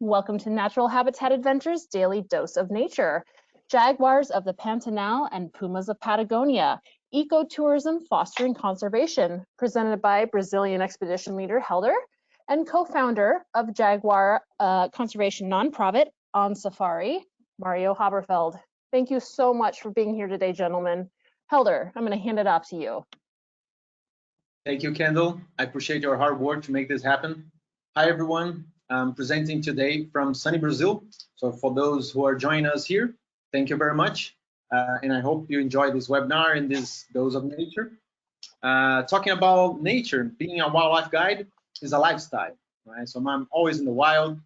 Welcome to Natural Habitat Adventures Daily Dose of Nature. Jaguars of the Pantanal and Pumas of Patagonia. Ecotourism Fostering Conservation, presented by Brazilian expedition leader Helder and co-founder of Jaguar conservation nonprofit Onçafari, Mario Haberfeld. Thank you so much for being here today, gentlemen. Helder, I'm going to hand it off to you. Thank you, Kendall. I appreciate your hard work to make this happen. Hi, everyone. I'm presenting today from sunny Brazil. So for those who are joining us here, thank you very much. And I hope you enjoy this webinar and this Dose of Nature. Talking about nature, being a wildlife guide is a lifestyle, right? So I'm always in the wild,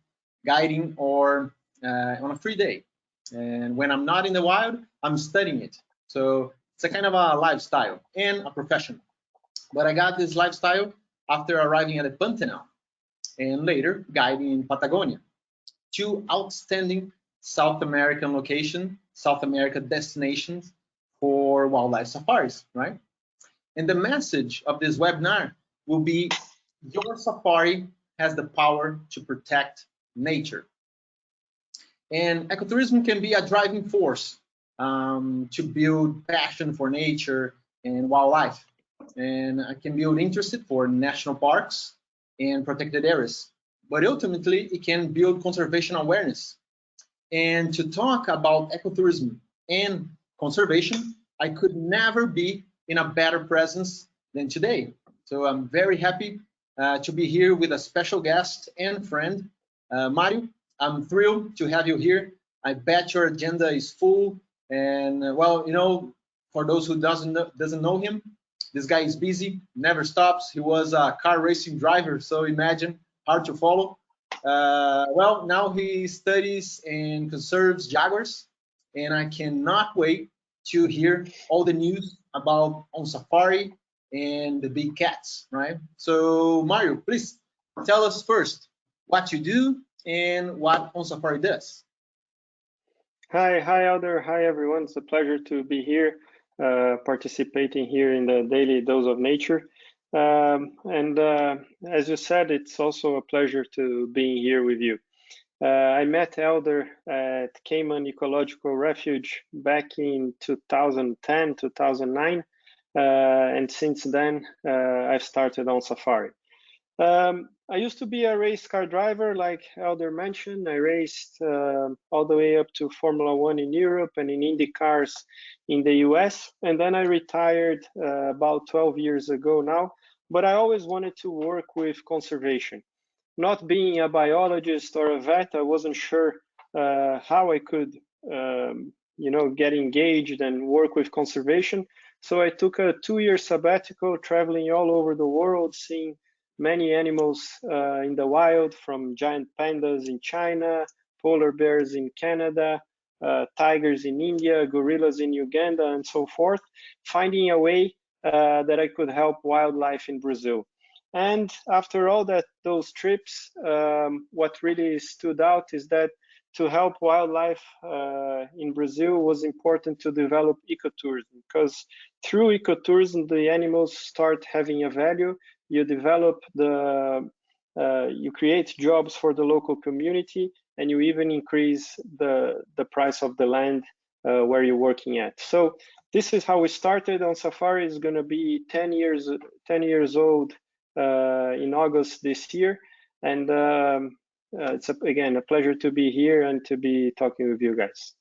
guiding or on a free day. And when I'm not in the wild, I'm studying it. So it's a kind of a lifestyle and a profession. But I got this lifestyle after arriving at the Pantanal and later guiding in Patagonia, two outstanding South American locations, South America destinations for wildlife safaris, right? And the message of this webinar will be, your safari has the power to protect nature. And ecotourism can be a driving force to build passion for nature and wildlife. And I can build interest for national parks and protected areas, but ultimately it can build conservation awareness. And to talk about ecotourism and conservation, I could never be in a better presence than today. So I'm very happy to be here with a special guest and friend, Mario. I'm thrilled to have you here. I bet your agenda is full, and well, you know, for those who doesn't know him, this guy is busy, never stops. He was a car racing driver, so imagine, hard to follow. Well, now he studies and conserves jaguars, and I cannot wait to hear all the news about Onçafari and the big cats, right? So Mario, please tell us first what you do and what Onçafari does. Hi, Helder. Hi, everyone. It's a pleasure to be here. Participating here in the Daily Dose of Nature. As you said, it's also a pleasure to being here with you. I met Helder at Caiman Ecological Refuge back in 2010, 2009, and since then I've started Onçafari. I used to be a race car driver, like Helder mentioned. I raced all the way up to Formula One in Europe and in Indy cars in the US. And then I retired about 12 years ago now. But I always wanted to work with conservation. Not being a biologist or a vet, I wasn't sure how I could get engaged and work with conservation. So I took a 2-year sabbatical, traveling all over the world, seeing many animals in the wild, from giant pandas in China, polar bears in Canada, tigers in India, gorillas in Uganda, and so forth, finding a way that I could help wildlife in Brazil. And after all those trips, what really stood out is that to help wildlife in Brazil was important to develop ecotourism, because through ecotourism, the animals start having a value. You develop you create jobs for the local community, and you even increase the price of the land where you're working at. So this is how we started. Onçafari is going to be 10 years old in August this year, and it's again a pleasure to be here and to be talking with you guys.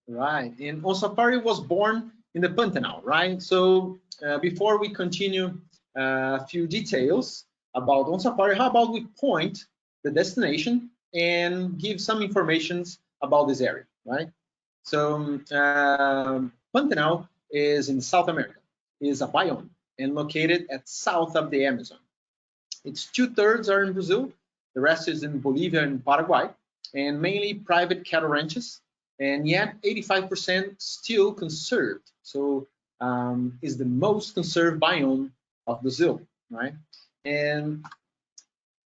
Right, and Onçafari was born in the Pantanal, right? So before we continue, a few details about Onçafari. How about we point the destination and give some informations about this area, right? So Pantanal is in South America, is a biome and located at south of the Amazon. Its 2/3 are in Brazil, the rest is in Bolivia and Paraguay, and mainly private cattle ranches, and yet 85% still conserved. So is the most conserved biome of Brazil, right? And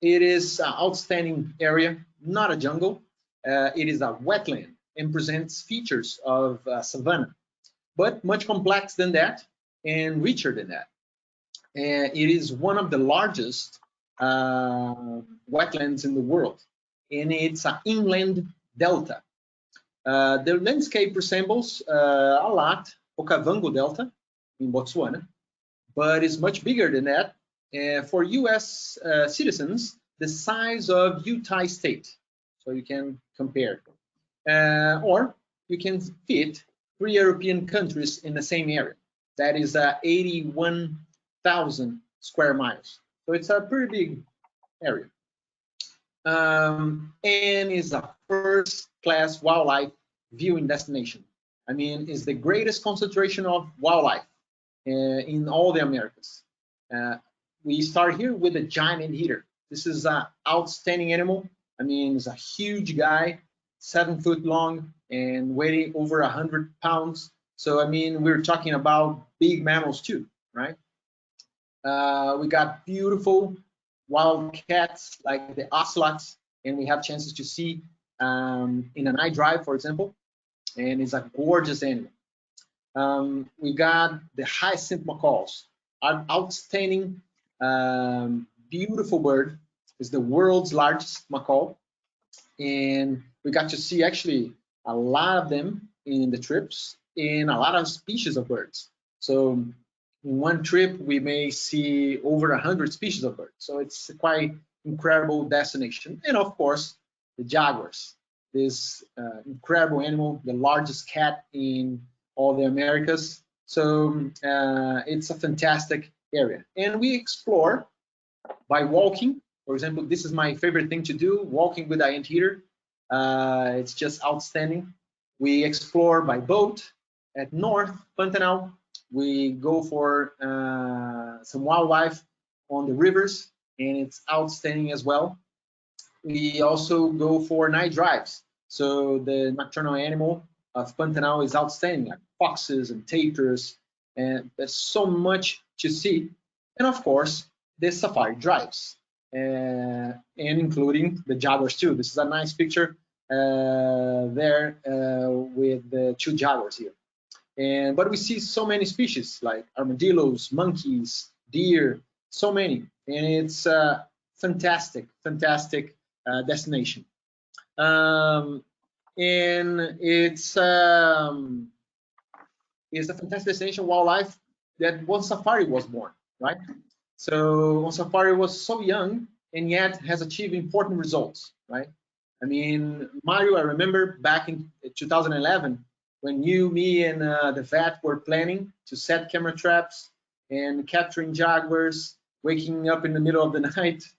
it is an outstanding area, not a jungle. It is a wetland and presents features of savanna, but much complex than that and richer than that. And it is one of the largest wetlands in the world. and it's an inland delta. The landscape resembles a lot Okavango Delta in Botswana, but is much bigger than that. For US citizens, the size of Utah State. So you can compare. Or you can fit 3 European countries in the same area. That is 81,000 square miles. So it's a pretty big area. And is a first-class wildlife viewing destination. I mean, it's the greatest concentration of wildlife in all the Americas. We start here with a giant anteater. This is an outstanding animal. I mean, it's a huge guy, 7 foot long and weighing over 100 pounds. So, I mean, we're talking about big mammals too, right? We got beautiful wild cats like the ocelots, and we have chances to see in a night drive, for example, and it's a gorgeous animal. We got the hyacinth macaws, an outstanding, beautiful bird. It's the world's largest macaw, and we got to see actually a lot of them in the trips in a lot of species of birds. So in one trip, we may see over 100 species of birds. So it's a quite incredible destination. And of course, the jaguars, this incredible animal, the largest cat in all the Americas. So it's a fantastic area. And we explore by walking. For example, this is my favorite thing to do, walking with the anteater. It's just outstanding. We explore by boat at North Pantanal. We go for some wildlife on the rivers, and it's outstanding as well. We also go for night drives. So the nocturnal animal of Pantanal is outstanding, like foxes and tapirs, and there's so much to see. And of course, the safari drives, and including the jaguars too. This is a nice picture there with the 2 jaguars here. But we see so many species like armadillos, monkeys, deer, so many, and it's a fantastic destination. And it's a fantastic destination wildlife that Onçafari was born, right? So Onçafari was so young and yet has achieved important results, right? I mean, Mario, I remember back in 2011 when you, me, and the vet were planning to set camera traps and capturing jaguars, waking up in the middle of the night,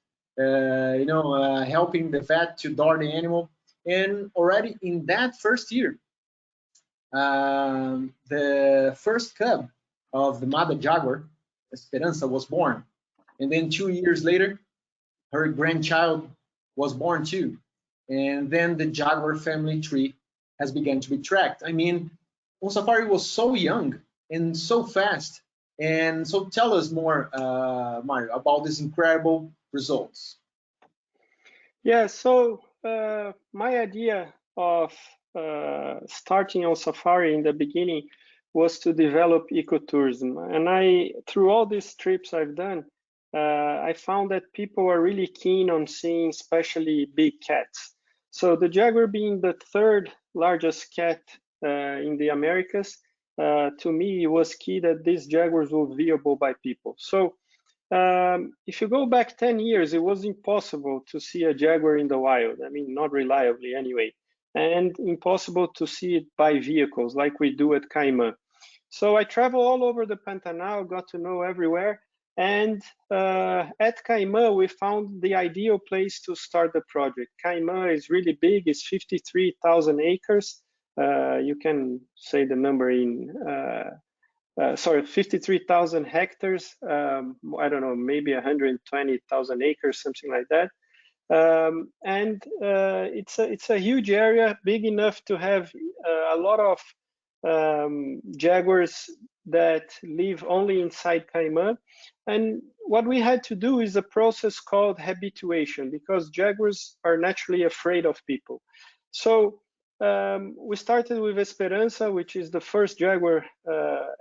helping the vet to door the animal. And already in that first year, the first cub of the mother jaguar, Esperanza, was born. And then 2 years later, her grandchild was born too. And then the jaguar family tree has begun to be tracked. I mean, Onçafari was so young and so fast. And so tell us more, Mario, about these incredible results. Yeah, so my idea of starting Onçafari in the beginning was to develop ecotourism. And through all these trips I've done, I found that people are really keen on seeing especially big cats. So the jaguar being the 3rd largest cat in the Americas, to me, it was key that these jaguars were viewable by people. So if you go back 10 years, it was impossible to see a jaguar in the wild. I mean, not reliably anyway, and impossible to see it by vehicles like we do at Caiman. So I travel all over the Pantanal, got to know everywhere. And at Caiman, we found the ideal place to start the project. Caiman is really big, it's 53,000 acres. You can say the number in, 53,000 hectares. I don't know, maybe 120,000 acres, something like that. It's a huge area, big enough to have a lot of jaguars that live only inside Caiman. And what we had to do is a process called habituation, because jaguars are naturally afraid of people. So we started with Esperanza, which is the first jaguar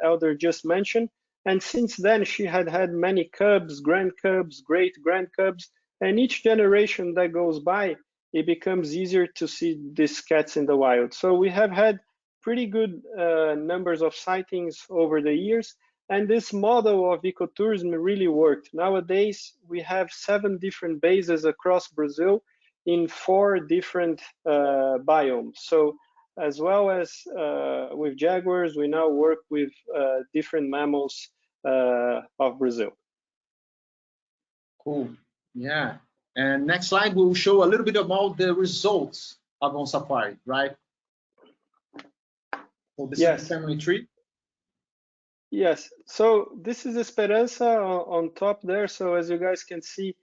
Elder just mentioned. And since then, she had had many cubs, grand cubs, great grand cubs. And each generation that goes by, it becomes easier to see these cats in the wild. So we have had pretty good numbers of sightings over the years, and this model of ecotourism really worked. Nowadays, we have 7 different bases across Brazil in 4 different biomes. So as well as with jaguars, we now work with different mammals of Brazil. Cool. Yeah. And next slide will show a little bit about the results of Onçafari, right? So this is the family tree. Yes. So this is Esperanza on top there. So as you guys can see,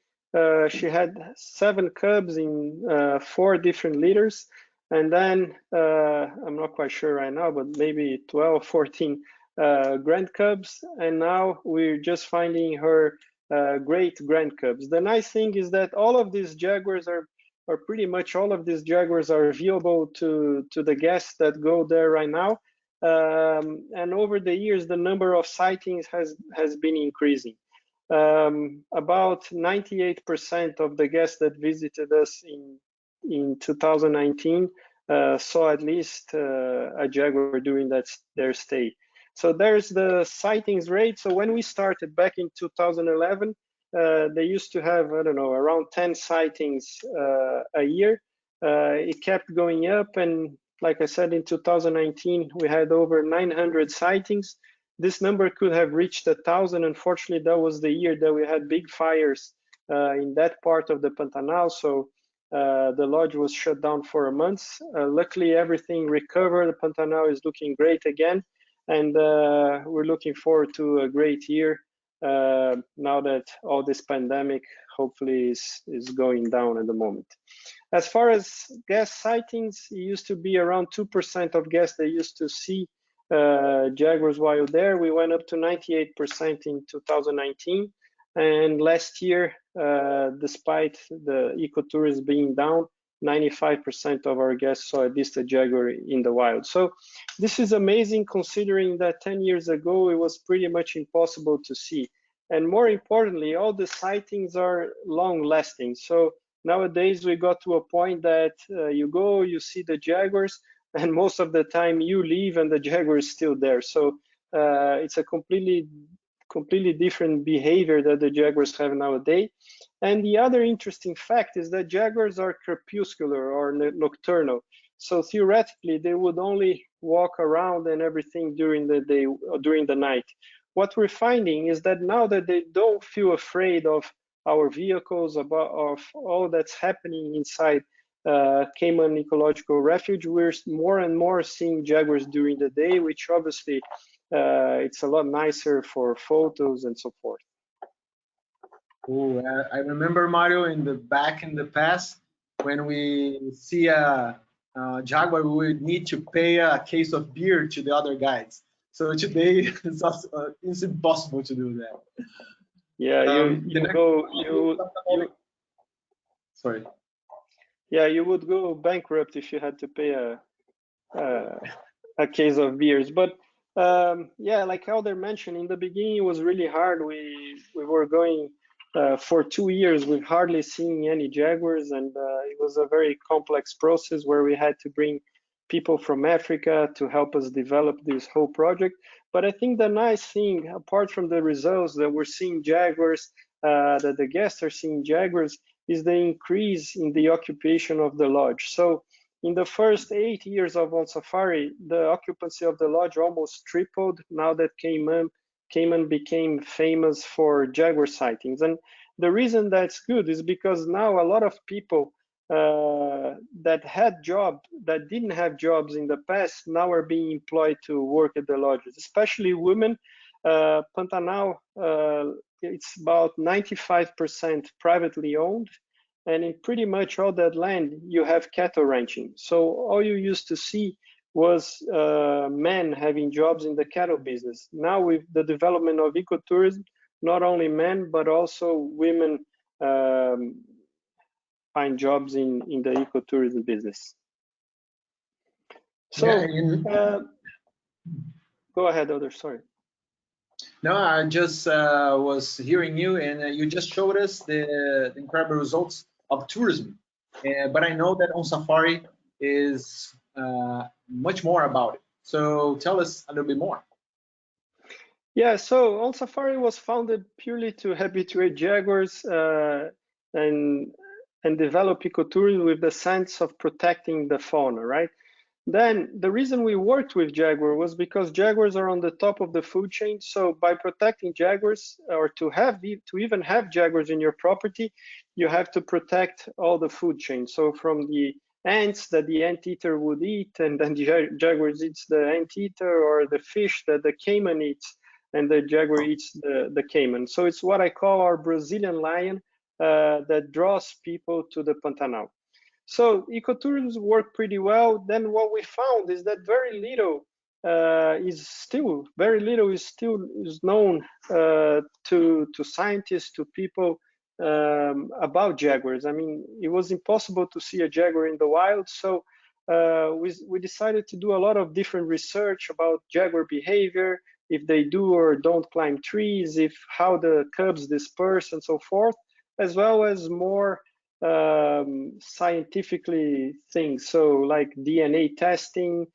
she had 7 cubs in 4 different litters. And then I'm not quite sure right now, but maybe 12, 14 grand cubs. And now we're just finding her great grand cubs. The nice thing is that all of these jaguars are pretty much all of these jaguars are viewable to the guests that go there right now. And over the years, the number of sightings has been increasing. About 98% of the guests that visited us in 2019 saw at least a jaguar during their stay. So there's the sightings rate. So when we started back in 2011, they used to have, I don't know, around 10 sightings a year. It kept going up, and like I said, in 2019, we had over 900 sightings. This number could have reached 1,000. Unfortunately, that was the year that we had big fires in that part of the Pantanal. So the lodge was shut down for a month. Luckily, everything recovered. The Pantanal is looking great again. And we're looking forward to a great year now that all this pandemic hopefully is going down at the moment. As far as guest sightings, it used to be around 2% of guests that used to see jaguars while there. We went up to 98% in 2019. And last year, despite the ecotourism being down, 95% of our guests saw at least a jaguar in the wild. So this is amazing considering that 10 years ago, it was pretty much impossible to see. And more importantly, all the sightings are long lasting. So nowadays, we got to a point that you go, you see the jaguars, and most of the time you leave and the jaguar is still there. So it's a completely different behavior that the jaguars have nowadays. And the other interesting fact is that jaguars are crepuscular or nocturnal. So theoretically, they would only walk around and everything during the day or during the night. What we're finding is that now that they don't feel afraid of our vehicles, of all that's happening inside Caiman Ecological Refuge, we're more and more seeing jaguars during the day, which obviously it's a lot nicer for photos and so forth. Oh, I remember, Mario, in the past, when we see a jaguar, we would need to pay a case of beer to the other guides. So today it's impossible to do that. Yeah, sorry. Yeah, you would go bankrupt if you had to pay a case of beers. But yeah, like Elder mentioned, in the beginning it was really hard. We were going for 2 years with hardly seeing any jaguars, and it was a very complex process where we had to bring people from Africa to help us develop this whole project. But I think the nice thing, apart from the results that we're seeing jaguars, that the guests are seeing jaguars, is the increase in the occupation of the lodge. So in the first 8 years of Onçafari, the occupancy of the lodge almost tripled now that Caiman became famous for jaguar sightings. And the reason that's good is because now a lot of people that didn't have jobs in the past now are being employed to work at the lodges, especially women. Pantanal, it's about 95% privately owned, and in pretty much all that land you have cattle ranching. So all you used to see was men having jobs in the cattle business. Now with the development of ecotourism, not only men but also women find jobs in the ecotourism business. So yeah, go ahead, Elder, sorry. No, I just was hearing you, and you just showed us the incredible results of tourism but I know that Onçafari is much more about it. So tell us a little bit more. Yeah, so Onçafari was founded purely to habituate jaguars and develop ecotourism with the sense of protecting the fauna, right? Then the reason we worked with Jaguar was because jaguars are on the top of the food chain. So by protecting jaguars, or to even have jaguars in your property, you have to protect all the food chain. So from the ants that the anteater would eat, and then the jaguars eats the anteater, or the fish that the caiman eats, and the jaguar eats the caiman. So it's what I call our Brazilian lion that draws people to the Pantanal. So ecotourism worked pretty well. Then what we found is that very little is known to scientists, to people about jaguars. I mean, it was impossible to see a jaguar in the wild. So we decided to do a lot of different research about jaguar behavior, if they do or don't climb trees, how the cubs disperse and so forth, as well as more scientifically things, so like DNA testing,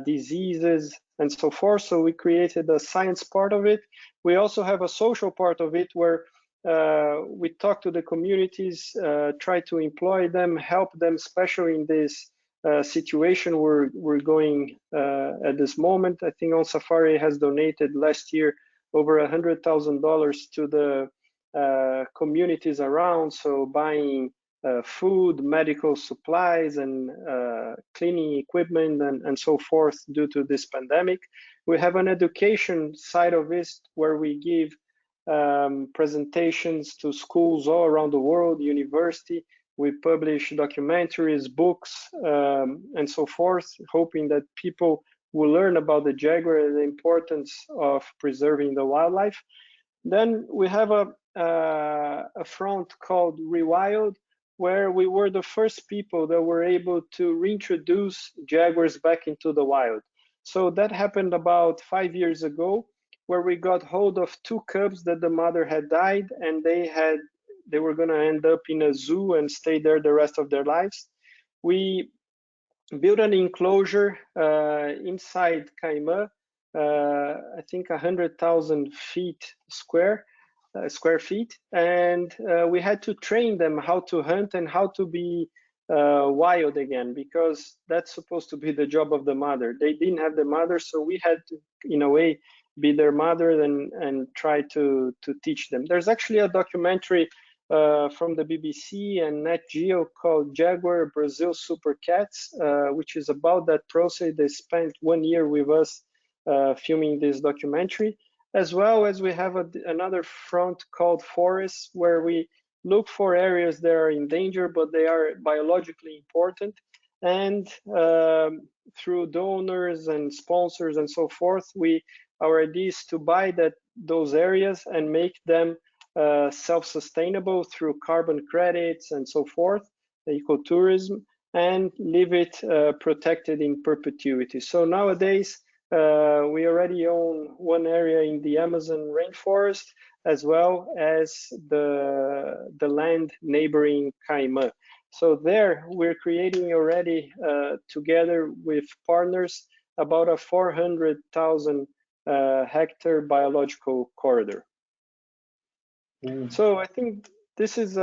diseases, and so forth. So we created a science part of it. We also have a social part of it where we talk to the communities, try to employ them, help them, especially in this situation we're going at this moment. I think Onçafari has donated last year over $100,000 to the communities around, so buying food, medical supplies, and cleaning equipment, and so forth due to this pandemic. We have an education side of this where we give presentations to schools all around the world, university. We publish documentaries, books, and so forth, hoping that people will learn about the jaguar and the importance of preserving the wildlife. Then we have a front called Rewild, where we were the first people that were able to reintroduce jaguars back into the wild. So that happened about 5 years ago, where we got hold of 2 cubs that the mother had died, and they were going to end up in a zoo and stay there the rest of their lives. We built an enclosure inside Caiman, I think 100,000 square feet, and we had to train them how to hunt and how to be wild again, because that's supposed to be the job of the mother. They didn't have the mother, so we had to, in a way, be their mother and try to teach them. There's actually a documentary from the BBC and Nat Geo called Jaguar Brazil Super Cats, which is about that process. They spent 1 year with us filming this documentary, as well as we have another front called Forests, where we look for areas that are in danger, but they are biologically important. And through donors and sponsors and so forth, our idea is to buy those areas and make them self-sustainable through carbon credits and so forth, ecotourism, and leave it protected in perpetuity. So nowadays, we already own one area in the Amazon rainforest, as well as the land neighboring Caiman. So there, we're creating already, together with partners, about a 400,000 hectare biological corridor. So I think this is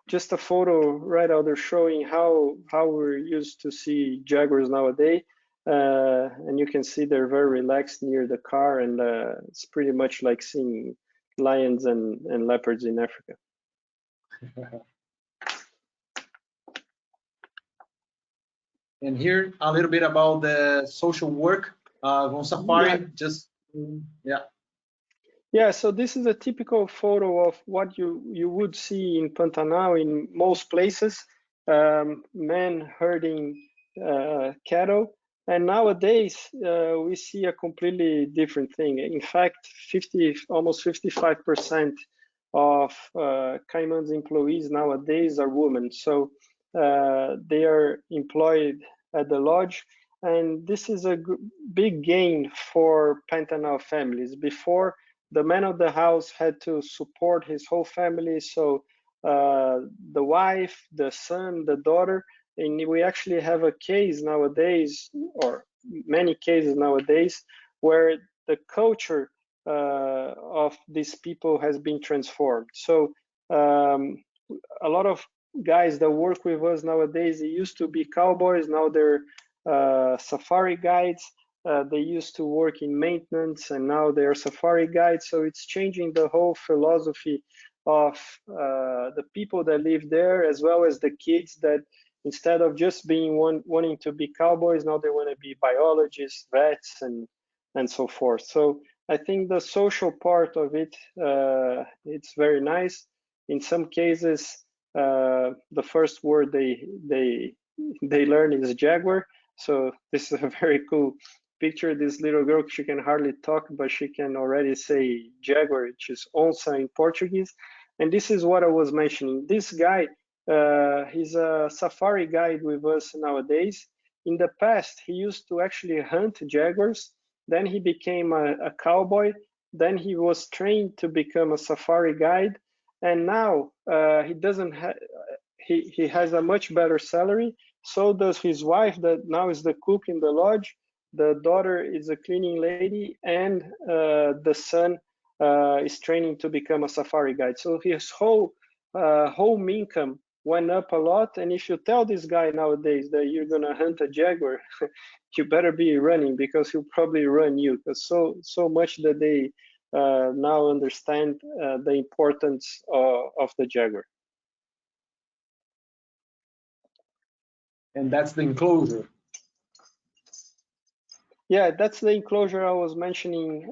just a photo right out there showing how we're used to see jaguars nowadays. And you can see they're very relaxed near the car, and it's pretty much like seeing lions and leopards in Africa. And here a little bit about the social work of Onçafari. Yeah, so this is a typical photo of what you would see in Pantanal in most places, men herding cattle. And nowadays, we see a completely different thing. In fact, almost 55% of Caiman's employees nowadays are women. So they are employed at the lodge. And this is a big gain for Pantanal families. Before, the man of the house had to support his whole family. So the wife, the son, the daughter. And we actually have a case nowadays, or many cases nowadays, where the culture of these people has been transformed. So a lot of guys that work with us nowadays, they used to be cowboys, now they're safari guides. They used to work in maintenance, and now they're safari guides. So it's changing the whole philosophy of the people that live there, as well as the kids that, instead of just being wanting to be cowboys, now they want to be biologists, vets, and so forth. So I think the social part of it, it's very nice. In some cases, the first word they learn is Jaguar. So this is a very cool picture. This little girl, she can hardly talk, but she can already say Jaguar, which is onça in Portuguese. And this is what I was mentioning. This guy, he's a safari guide with us nowadays. In the past, he used to actually hunt jaguars. Then he became a cowboy. Then he was trained to become a safari guide. And now he doesn't have, he has a much better salary. So does his wife, that now is the cook in the lodge. The daughter is a cleaning lady, and the son is training to become a safari guide. So his whole home income went up a lot. And if you tell this guy nowadays that you're gonna hunt a jaguar, you better be running, because he'll probably run you. Because so much that they now understand the importance of the jaguar. And that's the enclosure. Yeah, that's the enclosure I was mentioning,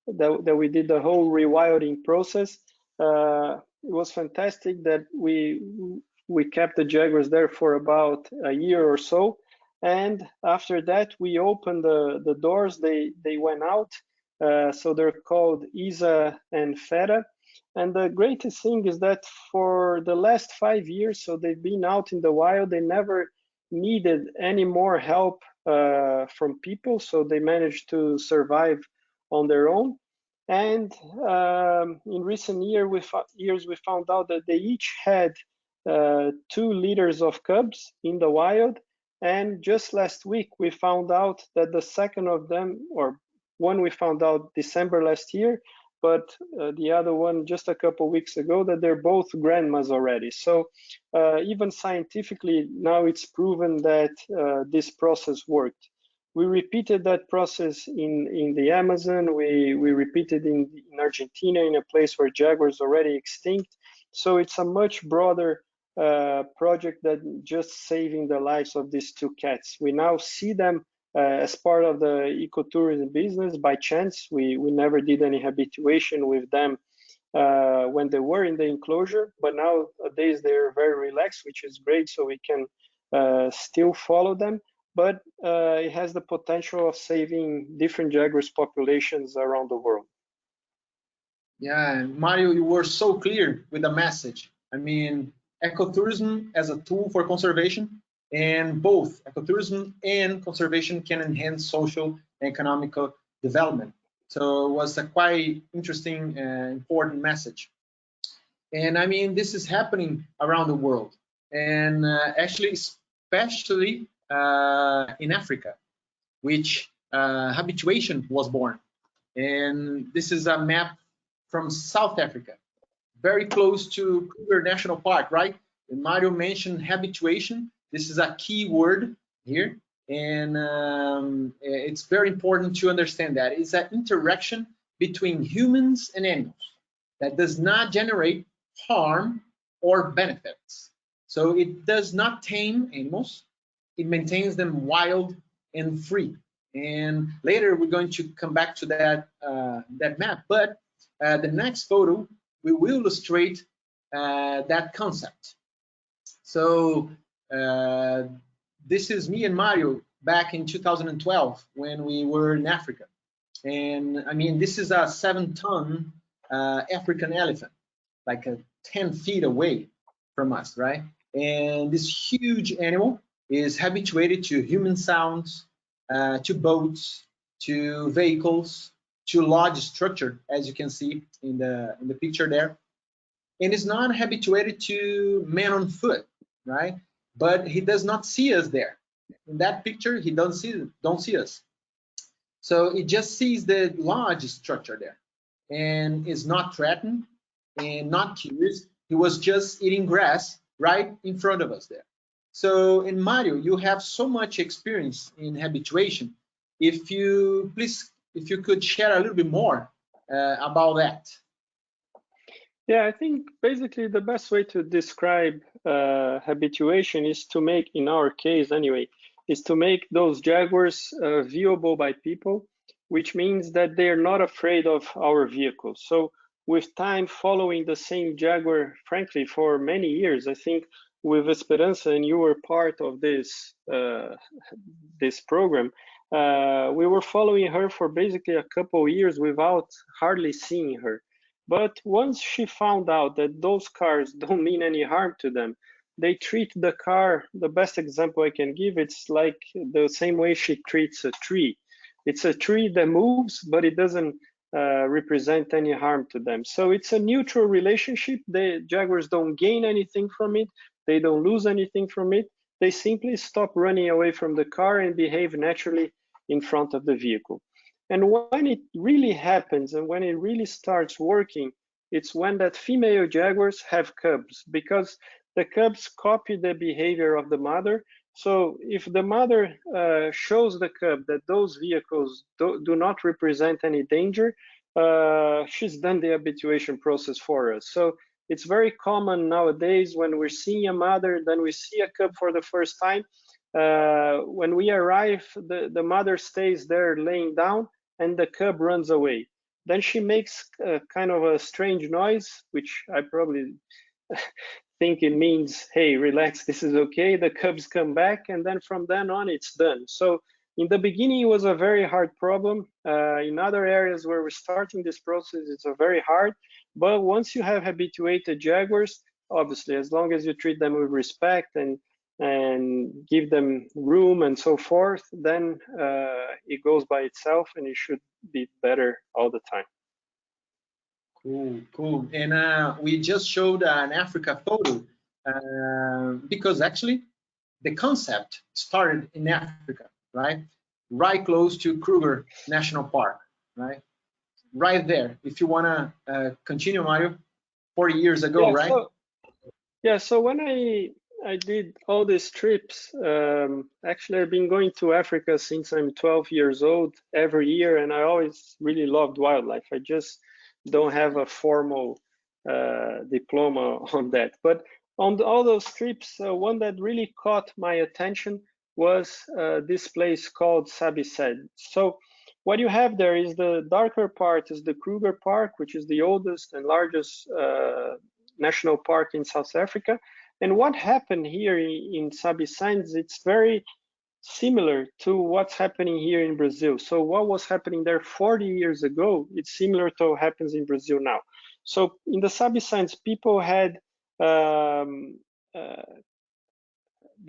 that we did the whole rewilding process. It was fantastic that we kept the jaguars there for about a year or so. And after that, we opened the doors, they went out. So they're called Isa and Fera. And the greatest thing is that for the last 5 years, so they've been out in the wild, they never needed any more help from people, so they managed to survive on their own. And in recent years, we found out that they each had 2 litters of cubs in the wild. And just last week, we found out that the second of them, or one we found out December last year, but the other one just a couple weeks ago, that they're both grandmas already. So even scientifically, now it's proven that this process worked. We repeated that process in the Amazon. We repeated in Argentina, in a place where jaguars already extinct. So it's a much broader project than just saving the lives of these 2 cats. We now see them as part of the ecotourism business by chance. We never did any habituation with them when they were in the enclosure, but nowadays they're very relaxed, which is great, so we can still follow them. But it has the potential of saving different jaguars populations around the world. Yeah, Mario, you were so clear with the message. I mean, ecotourism as a tool for conservation, and both ecotourism and conservation can enhance social and economical development. So it was a quite interesting and important message. And I mean, this is happening around the world, and actually, especially in Africa, which Habituation was born. And this is a map from South Africa, very close to Kruger National Park, right? And Mario mentioned habituation. This is a key word here, and it's very important to understand that it's an interaction between humans and animals that does not generate harm or benefits. So it does not tame animals, it maintains them wild and free. And later we're going to come back to that that map, but the next photo we will illustrate that concept. So this is me and Mario back in 2012 when we were in Africa. And I mean, this is a 7-ton African elephant, like 10 feet away from us, right? And this huge animal is habituated to human sounds, to boats, to vehicles, to lodge structure, as you can see in the picture there. and is not habituated to man on foot, right? But he does not see us there. In that picture, he don't see us. So it just sees the large structure there and is not threatened and not curious. He was just eating grass right in front of us there. So in Mario, you have so much experience in habituation. If you could share a little bit more about that. Yeah, I think basically the best way to describe habituation is to make, in our case anyway, is to make those jaguars viewable by people, which means that they're not afraid of our vehicles. So with time following the same jaguar, frankly, for many years, I think with Esperanza, and you were part of this this program, we were following her for basically a couple of years without hardly seeing her. But once she found out that those cars don't mean any harm to them, they treat the car, the best example I can give, it's like the same way she treats a tree. It's a tree that moves, but it doesn't represent any harm to them. So it's a neutral relationship. The jaguars don't gain anything from it. They don't lose anything from it. They simply stop running away from the car and behave naturally in front of the vehicle. And when it really happens and when it really starts working, it's when that female jaguars have cubs, because the cubs copy the behavior of the mother. So if the mother shows the cub that those vehicles do not represent any danger, she's done the habituation process for us. So it's very common nowadays when we're seeing a mother, then we see a cub for the first time. When we arrive, the mother stays there laying down and the cub runs away. Then she makes kind of a strange noise, which I probably think it means, hey, relax, this is okay. The cubs come back, and then from then on, it's done. So in the beginning, it was a very hard problem. In other areas where we're starting this process, it's a very hard. But once you have habituated jaguars, obviously, as long as you treat them with respect and give them room and so forth, then it goes by itself and it should be better all the time. Cool. And we just showed an Africa photo because actually the concept started in Africa, right? Right close to Kruger National Park, right? Right there. If you want to continue, Mario, 40 years ago, right? So when I did all these trips, actually I've been going to Africa since I'm 12 years old every year, and I always really loved wildlife. I just don't have a formal diploma on that. But on all those trips, one that really caught my attention was this place called Sabiced. So what you have there is the darker part is the Kruger Park, which is the oldest and largest national park in South Africa. And what happened here in Sabiced, it's very similar to what's happening here in Brazil. So what was happening there 40 years ago, it's similar to what happens in Brazil now. So in the Sabiced, people had, they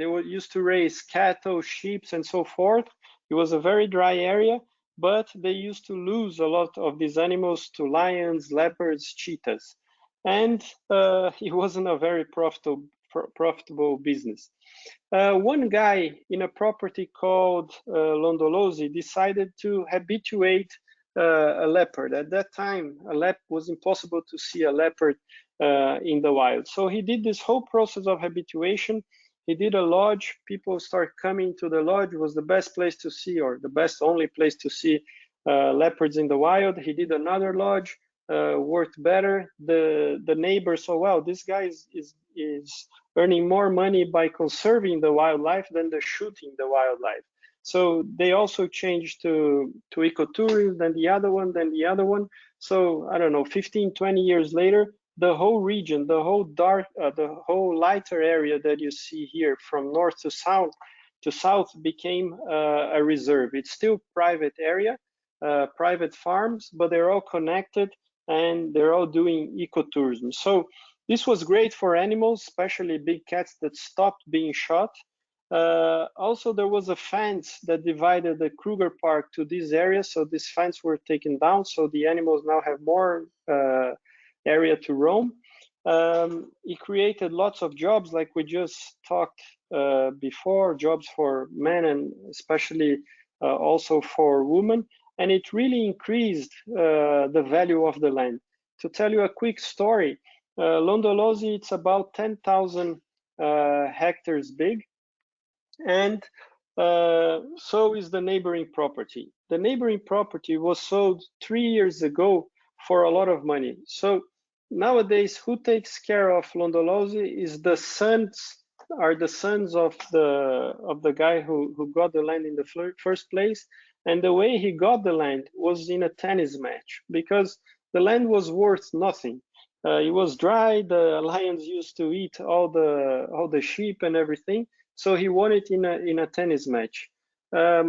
were used to raise cattle, sheep, and so forth. It was a very dry area, but they used to lose a lot of these animals to lions, leopards, cheetahs. And it wasn't a very profitable business. One guy in a property called Londolozi decided to habituate a leopard. At that time, was impossible to see a leopard in the wild. So he did this whole process of habituation. He did a lodge. People start coming to the lodge. It was the best place to see, or the best only place to see leopards in the wild. He did another lodge. Worked better. The neighbors saw, well, this guy is earning more money by conserving the wildlife than the shooting the wildlife. So they also changed to ecotourism, then the other one. So I don't know, 15, 20 years later, the whole region, the whole lighter area that you see here from north to south became a reserve. It's still private area, private farms, but they're all connected and they're all doing ecotourism. So this was great for animals, especially big cats that stopped being shot. Also, there was a fence that divided the Kruger Park to this area. So this fence were taken down. So the animals now have more area to roam. It created lots of jobs, like we just talked before, jobs for men and especially also for women. And it really increased the value of the land. To tell you a quick story, Londolozi, it's about 10,000 hectares big, and so is the neighboring property. The neighboring property was sold 3 years ago for a lot of money. So nowadays, who takes care of Londolozi is the sons of the guy who got the land in the first place. And the way he got the land was in a tennis match, because the land was worth nothing. It was dry. The lions used to eat all the sheep and everything. So he won it in a tennis match. I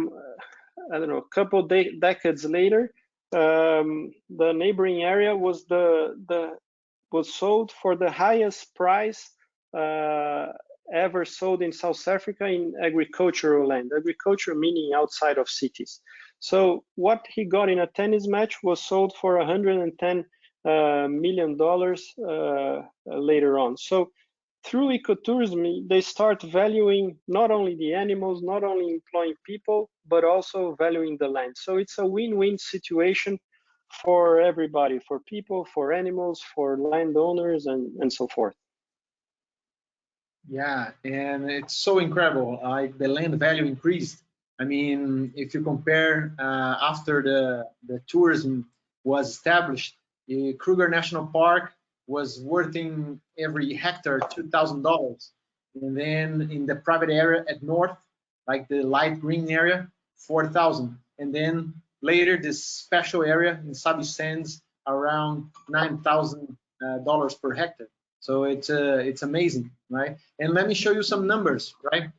don't know, a couple decades later, the neighboring area was was sold for the highest price ever sold in South Africa in agricultural land. Agriculture meaning outside of cities. So what he got in a tennis match was sold for $110 million later on. So through ecotourism, they start valuing not only the animals, not only employing people, but also valuing the land. So it's a win-win situation for everybody, for people, for animals, for landowners, and so forth. Yeah, and it's so incredible. Like the land value increased. I mean, if you compare after the tourism was established, Kruger National Park was worthing every hectare $2,000, and then in the private area at north, like the light green area, 4,000, and then later this special area in Sabi Sands around $9,000 per hectare. So it's amazing, right? And let me show you some numbers, right,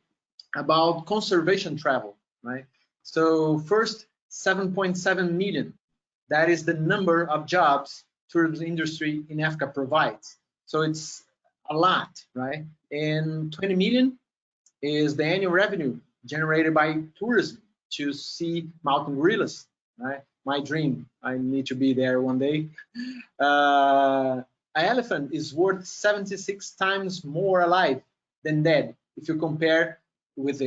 about conservation travel, right? So first, 7.7 million. That is the number of jobs tourism industry in Africa provides. So it's a lot, right? And 20 million is the annual revenue generated by tourism to see mountain gorillas, right? My dream. I need to be there one day. An elephant is worth 76 times more alive than dead if you compare with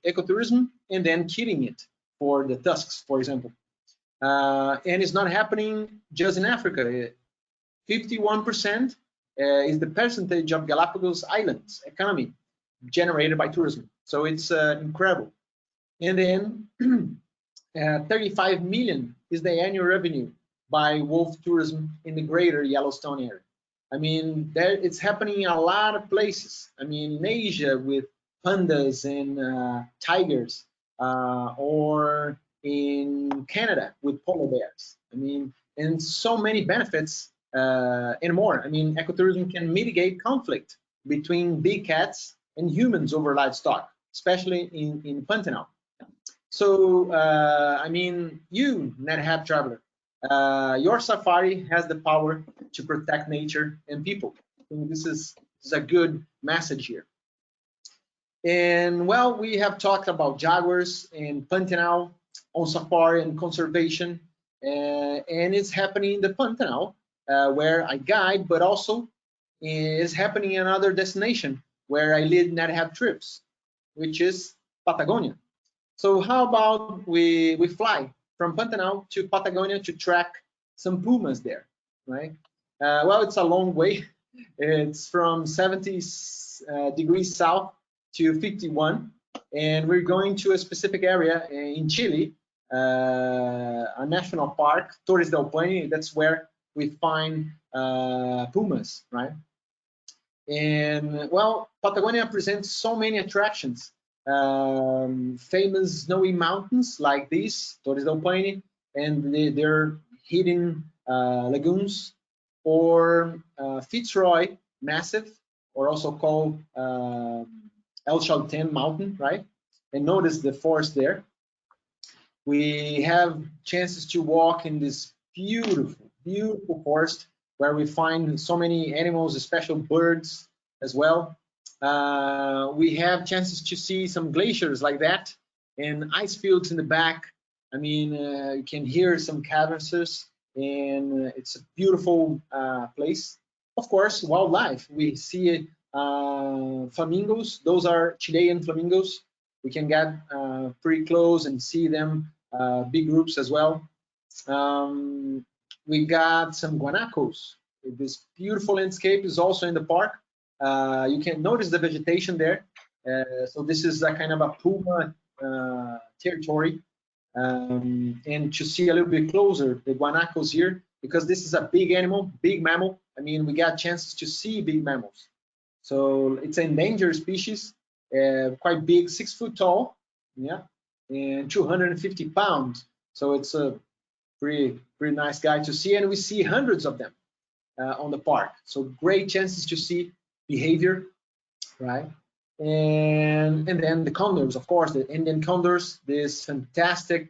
ecotourism and then killing it for the tusks, for example. And it's not happening just in Africa. 51% is the percentage of Galapagos Islands economy generated by tourism. So it's incredible. And then 35 million is the annual revenue by wolf tourism in the greater Yellowstone area. I mean, it's happening in a lot of places. I mean, in Asia with pandas and tigers, or in Canada with polar bears. I mean, and so many benefits and more. I mean, ecotourism can mitigate conflict between big cats and humans over livestock, especially in Pantanal. So, I mean, you, Nat Hab traveler, your safari has the power to protect nature and people. I think this is a good message here. And well, we have talked about jaguars and Pantanal, Onçafari and conservation, and it's happening in the Pantanal where I guide, but also is happening in another destination where I lead Nat Hab trips, which is Patagonia. So how about we fly from Pantanal to Patagonia to track some pumas there, right? Well, it's a long way. It's from 70 degrees south to 51, and we're going to a specific area in Chile, a national park, Torres del Paine. That's where we find pumas, right? And well, Patagonia presents so many attractions. Famous snowy mountains like these, Torres del Paine, and their hidden lagoons, or Fitzroy Massif, or also called El Chaltén Mountain, right? And notice the forest there. We have chances to walk in this beautiful, beautiful forest where we find so many animals, special birds as well. We have chances to see some glaciers like that and ice fields in the back. I mean, you can hear some caverns, and it's a beautiful place. of course, wildlife. We see flamingos. Those are Chilean flamingos. We can get pretty close and see them, big groups as well. We got some guanacos. This beautiful landscape is also in the park. You can notice the vegetation there. So this is a kind of a puma territory. And to see a little bit closer the guanacos here, because this is a big animal, big mammal. I mean, we got chances to see big mammals. So it's an endangered species, quite big, 6 foot tall, yeah, and 250 pounds. So it's a pretty nice guy to see, and we see hundreds of them on the park. So great chances to see behavior, right? And then the condors, of course, the Indian condors, these fantastic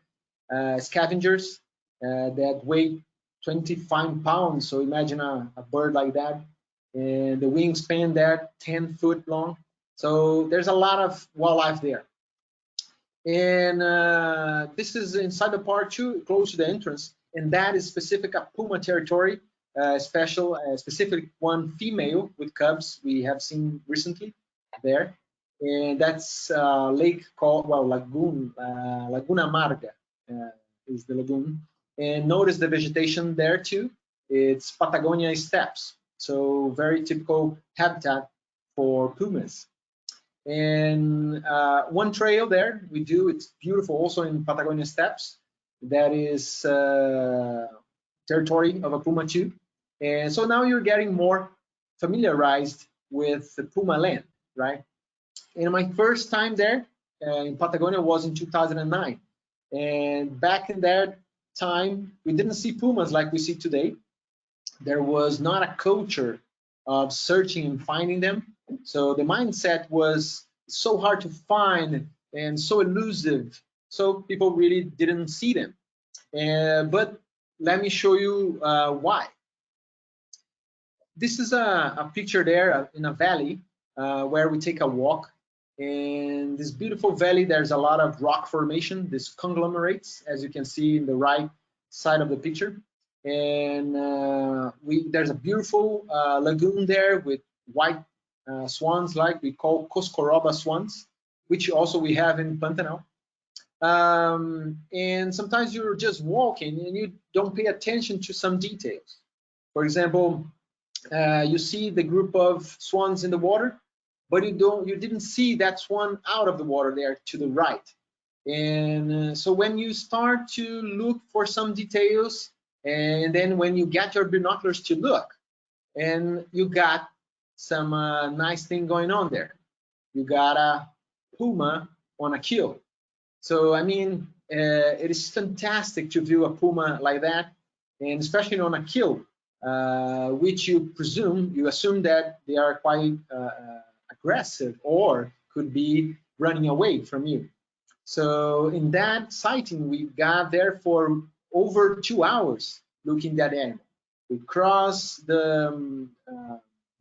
scavengers that weigh 25 pounds. So imagine a bird like that, and the wingspan there 10 foot long. So there's a lot of wildlife there. And this is inside the park too, close to the entrance, and that is specific a puma territory, specific one female with cubs we have seen recently there, and that's a lake called, well, Laguna Amarga is the lagoon. And notice the vegetation there too. It's Patagonia steppes, so very typical habitat for pumas. And one trail there we do, it's beautiful, also in Patagonia steppes. That is territory of a puma too. And so now you're getting more familiarized with the puma land, right? And my first time there in Patagonia was in 2009. And back in that time, we didn't see pumas like we see today. There was not a culture of searching and finding them. So the mindset was so hard to find and so elusive. So people really didn't see them. But let me show you why. This is a picture there in a valley where we take a walk. And this beautiful valley, there's a lot of rock formation, these conglomerates, as you can see in the right side of the picture. And there's a beautiful lagoon there with white swans, like we call Coscoroba swans, which also we have in Pantanal. And sometimes you're just walking and you don't pay attention to some details. For example, you see the group of swans in the water, but you didn't see that swan out of the water there to the right. And so when you start to look for some details, and then when you get your binoculars to look, and you got some nice thing going on there. You got a puma on a kill. So I mean, it is fantastic to view a puma like that, and especially on a kill, which you assume that they are quite aggressive or could be running away from you. So in that sighting, we got there for over 2 hours looking at that animal. We crossed the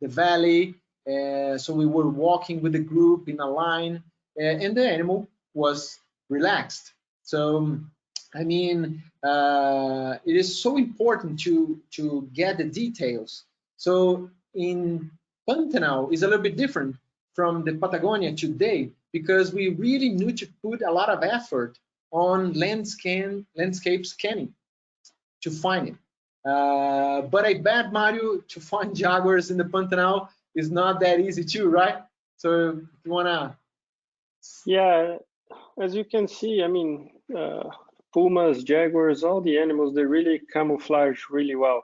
valley, so we were walking with the group in a line, and the animal was relaxed. So I mean, it is so important to get the details. So in Pantanal is a little bit different from the Patagonia today, because we really need to put a lot of effort on landscape scanning to find it. But I bet, Mario, to find jaguars in the Pantanal is not that easy too, right? So if you wanna... Yeah, as you can see, I mean, pumas, jaguars, all the animals, they really camouflage really well.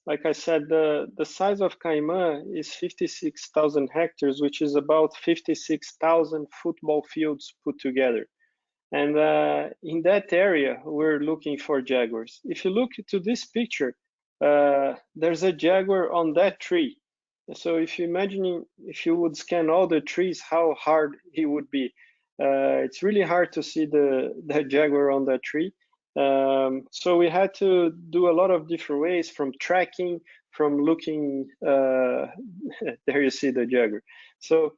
Like I said, the size of Caiman is 56,000 hectares, which is about 56,000 football fields put together. And in that area, we're looking for jaguars. If you look to this picture, there's a jaguar on that tree. So if you imagine if you would scan all the trees, how hard it would be. It's really hard to see the jaguar on that tree. So we had to do a lot of different ways, from tracking, from looking, there you see the jaguar. So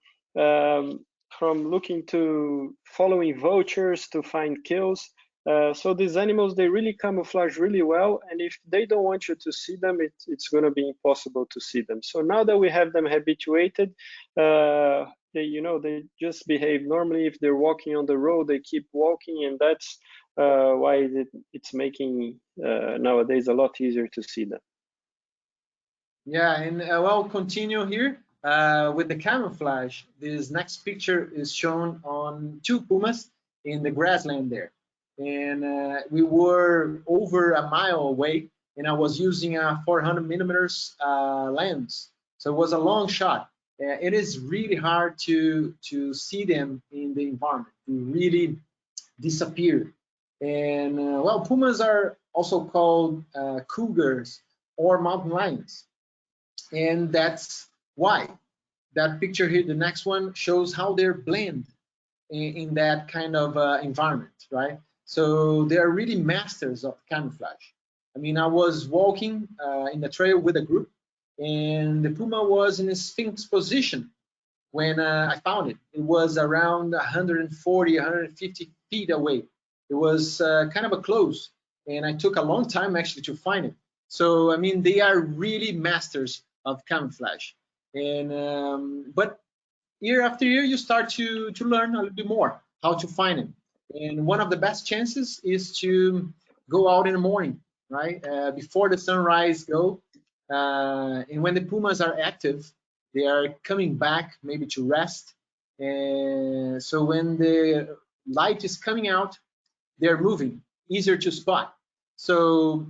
from looking to following vultures to find kills, So these animals, they really camouflage really well, and if they don't want you to see them, it's going to be impossible to see them. So now that we have them habituated, they just behave normally. If they're walking on the road, they keep walking, and that's why it's making nowadays a lot easier to see them. Yeah, and well, continue here with the camouflage. This next picture is shown on 2 pumas in the grassland there. And we were over a mile away, and I was using a 400 millimeters lens. So it was a long shot. It is really hard to see them in the environment. They really disappear. And well, pumas are also called cougars or mountain lions. And that's why. That picture here, the next one, shows how they're blend in that kind of environment, right? So they are really masters of camouflage. I mean, I was walking in the trail with a group, and the puma was in a sphinx position when I found it. It was around 140, 150 feet away. It was kind of a close, and I took a long time actually to find it. So, I mean, they are really masters of camouflage. And but year after year, you start to learn a little bit more how to find them. And one of the best chances is to go out in the morning, right? Before the sunrise go. And when the pumas are active, they are coming back maybe to rest. And so when the light is coming out, they're moving, easier to spot. So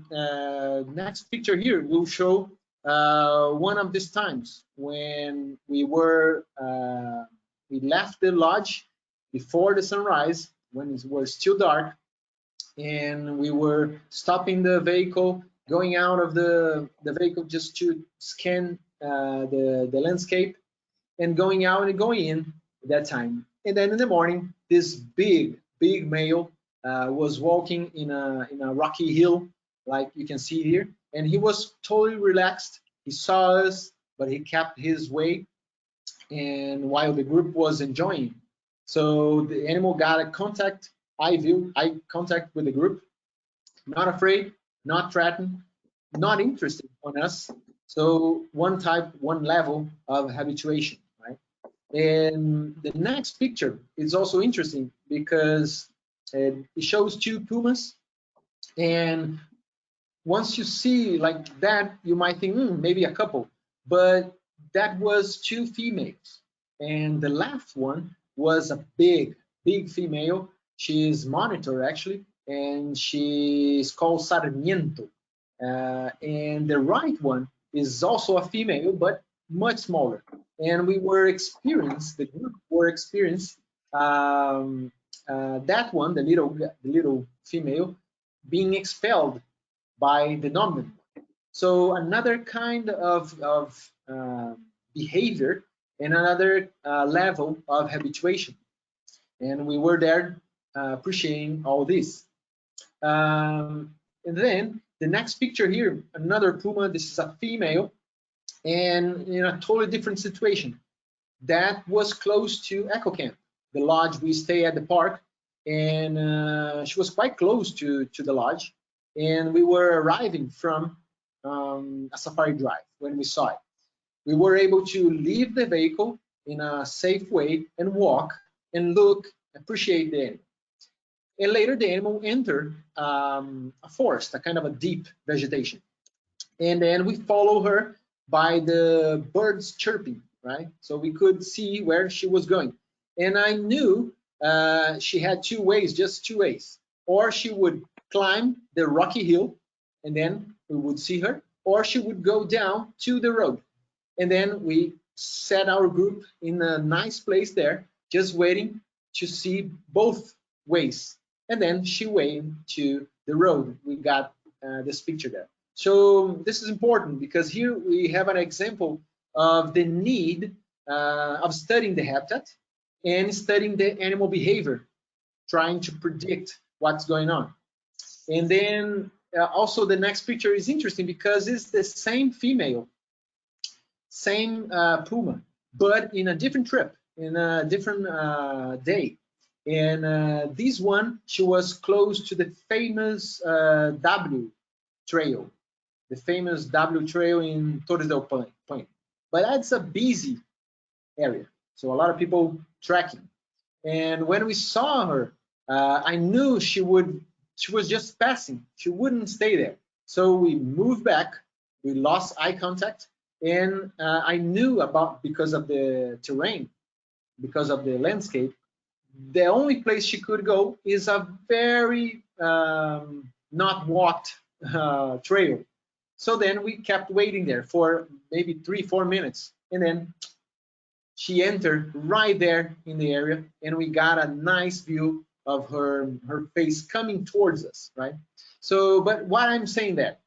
next picture here will show one of these times when we left the lodge before the sunrise, when it was still dark, and we were stopping the vehicle, going out of the vehicle just to scan the landscape, and going out and going in at that time. And then in the morning, this big male was walking in a rocky hill, like you can see here, and he was totally relaxed. He saw us, but he kept his way, and while the group was enjoying. So the animal got a eye contact with the group, not afraid, not threatened, not interested on us. So one level of habituation, right? And the next picture is also interesting because it shows 2 pumas, and once you see like that, you might think maybe a couple, but that was 2 females, and the last one was a big female. She is monitored actually, and she is called Sarmiento. And the right one is also a female, but much smaller. And the group were experienced that one, the little female, being expelled by the dominant. So another kind of behavior and another level of habituation. And we were there appreciating all this. And then the next picture here, another puma. This is a female, and in a totally different situation. That was close to Eco Camp, the lodge we stay at the park, and she was quite close to the lodge. And we were arriving from a safari drive when we saw it. We were able to leave the vehicle in a safe way and walk and look, appreciate the animal. And later the animal entered a forest, a kind of a deep vegetation. And then we follow her by the birds chirping, right? So we could see where she was going. And I knew she had 2 ways, just 2 ways. Or she would climb the rocky hill, and then we would see her, or she would go down to the road. And then we set our group in a nice place there, just waiting to see both ways. And then she went to the road. We got this picture there. So this is important because here we have an example of the need of studying the habitat and studying the animal behavior, trying to predict what's going on. And then also the next picture is interesting because it's the same female, same puma, but in a different trip, in a different day. And this one, she was close to the famous W trail, the famous W trail in Torres del Paine. But that's a busy area, so a lot of people trekking. And when we saw her, I knew she was just passing. She wouldn't stay there. So we moved back. We lost eye contact, and I knew because of the terrain, because of the landscape, the only place she could go is a very not walked trail. So then we kept waiting there for maybe 3-4 minutes, and then she entered right there in the area, and we got a nice view of her face coming towards us, right? So, but why I'm saying that?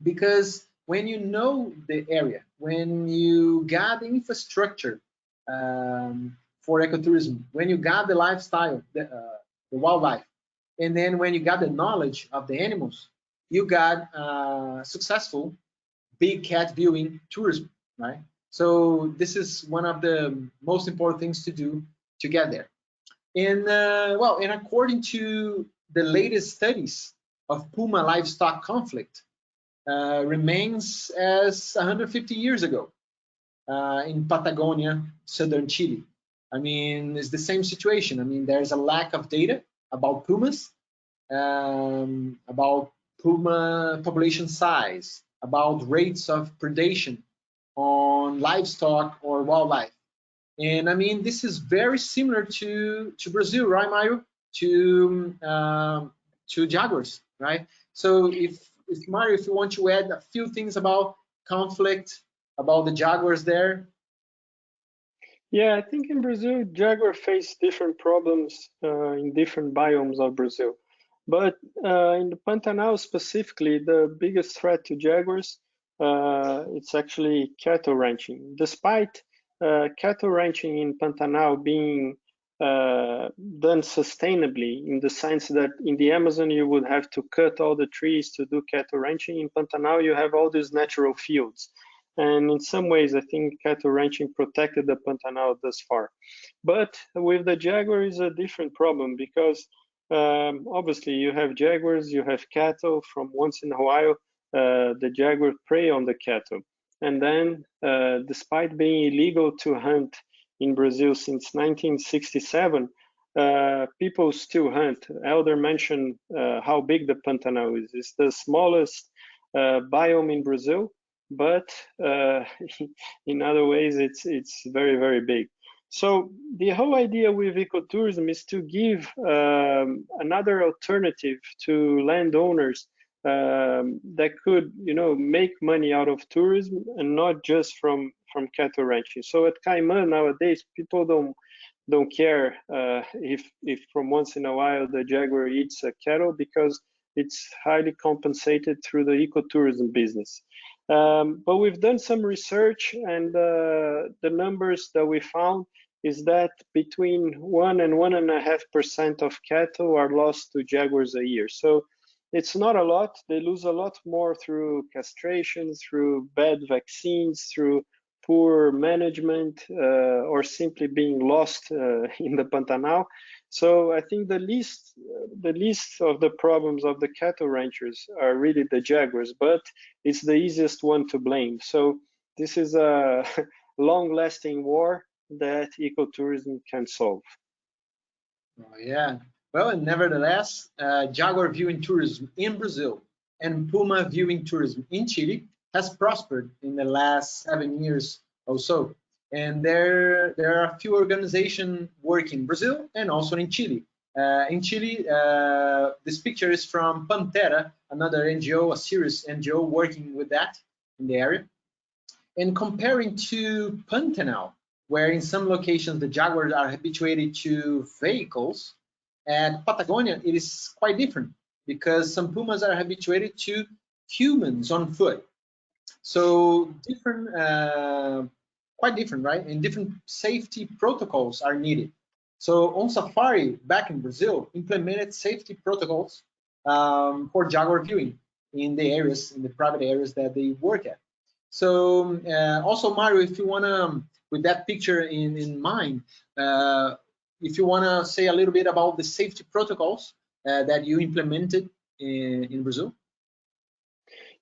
Because when you know the area, when you got the infrastructure for ecotourism, when you got the lifestyle, the wildlife, and then when you got the knowledge of the animals, you got successful big cat viewing tourism, right? So this is one of the most important things to do to get there. And well, and according to the latest studies of Puma livestock conflict, remains as 150 years ago in Patagonia, southern Chile. I mean, it's the same situation. I mean, there's a lack of data about pumas, about puma population size, about rates of predation on livestock or wildlife. And I mean, this is very similar to Brazil, right, Mario? To jaguars, right? So if Mario, if you want to add a few things about conflict, about the jaguars there. Yeah, I think in Brazil, jaguar face different problems in different biomes of Brazil. But in the Pantanal specifically, the biggest threat to jaguars, it's actually cattle ranching. Despite cattle ranching in Pantanal being done sustainably, in the sense that in the Amazon you would have to cut all the trees to do cattle ranching, in Pantanal you have all these natural fields. And in some ways, I think cattle ranching protected the Pantanal thus far. But with the jaguar is a different problem, because obviously you have jaguars, you have cattle. From once in a while, the jaguar prey on the cattle. And then, despite being illegal to hunt in Brazil since 1967, people still hunt. Elder mentioned how big the Pantanal is. It's the smallest biome in Brazil, but in other ways, it's very, very big. So the whole idea with ecotourism is to give another alternative to landowners that could, make money out of tourism and not just from cattle ranching. So at Caiman nowadays, people don't care if from once in a while the jaguar eats a cattle, because it's highly compensated through the ecotourism business. But we've done some research, and the numbers that we found is that between 1 and 1.5% of cattle are lost to jaguars a year. So it's not a lot. They lose a lot more through castration, through bad vaccines, through poor management, or simply being lost in the Pantanal. So I think the least of the problems of the cattle ranchers are really the jaguars, but it's the easiest one to blame. So this is a long-lasting war that ecotourism can solve. Oh, yeah. Well, and nevertheless, jaguar viewing tourism in Brazil and puma viewing tourism in Chile has prospered in the last 7 years or so. And there are a few organizations working in Brazil and also in Chile. In Chile, this picture is from Pantera, another NGO, a serious NGO working with that in the area. And comparing to Pantanal, where in some locations the jaguars are habituated to vehicles, at Patagonia it is quite different, because some pumas are habituated to humans on foot. So different, quite different, right? And different safety protocols are needed. So Onçafari, back in Brazil, implemented safety protocols for jaguar viewing in the private areas that they work at. So also, Mario, if you want to, with that picture in mind, if you want to say a little bit about the safety protocols that you implemented in Brazil.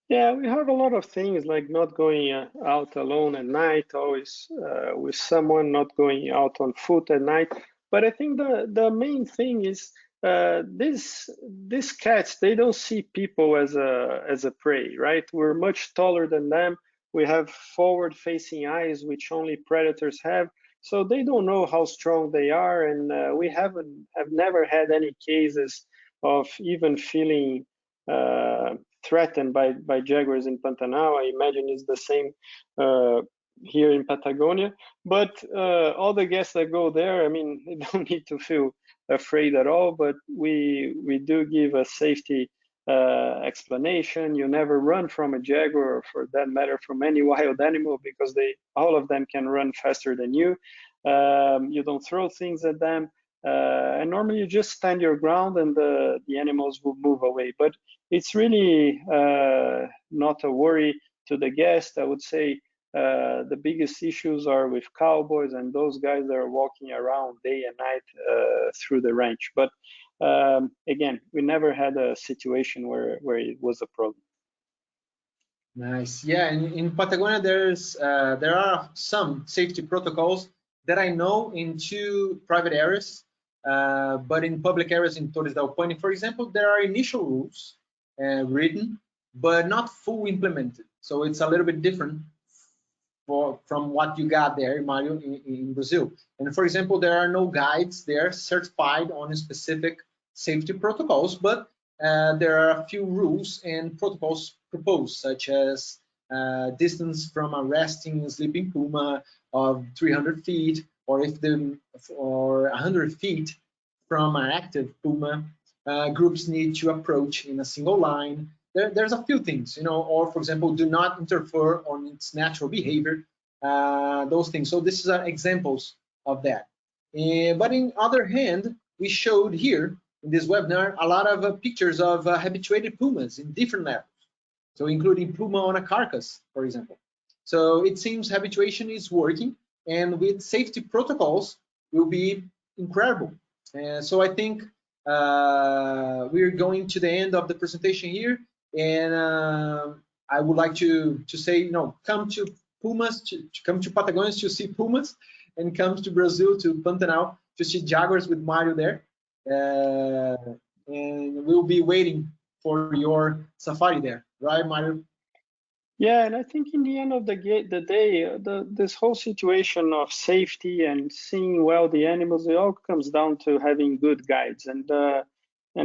Yeah, we have a lot of things like not going out alone at night, always with someone, not going out on foot at night. But I think the main thing is these cats, they don't see people as a prey, right? We're much taller than them. We have forward-facing eyes, which only predators have. So they don't know how strong they are, and we have never had any cases of even feeling threatened by jaguars in Pantanal. I imagine it's the same here in Patagonia. But all the guests that go there, I mean, they don't need to feel afraid at all. But we do give a safety explanation. You never run from a jaguar, or for that matter, from any wild animal, because all of them can run faster than you. You don't throw things at them. And normally you just stand your ground and the animals will move away. But it's really not a worry to the guest. I would say the biggest issues are with cowboys and those guys that are walking around day and night through the ranch. But again, we never had a situation where it was a problem. Nice. Yeah, in Patagonia, there are some safety protocols that I know in 2 private areas, but in public areas in Torres del Paine, for example, there are initial rules written, but not fully implemented. So it's a little bit different from what you got there, Mario, in Brazil. And for example, there are no guides there certified on specific safety protocols, but there are a few rules and protocols proposed, such as distance from a resting and sleeping puma of 300 feet, or 100 feet from an active puma. Groups need to approach in a single line. There's a few things, or for example, do not interfere on its natural behavior, those things. So this is examples of that. But in other hand, we showed here in this webinar a lot of pictures of habituated pumas in different levels. So including puma on a carcass, for example. So it seems habituation is working, and with safety protocols will be incredible. So I think we're going to the end of the presentation here, and I would like to say, come to Pumas, come to Patagonia to see pumas, and come to Brazil to Pantanal to see jaguars with Mario there. And we'll be waiting for your safari there, right, Mario? Yeah, and I think in the end of the day, this whole situation of safety and seeing well the animals, it all comes down to having good guides. And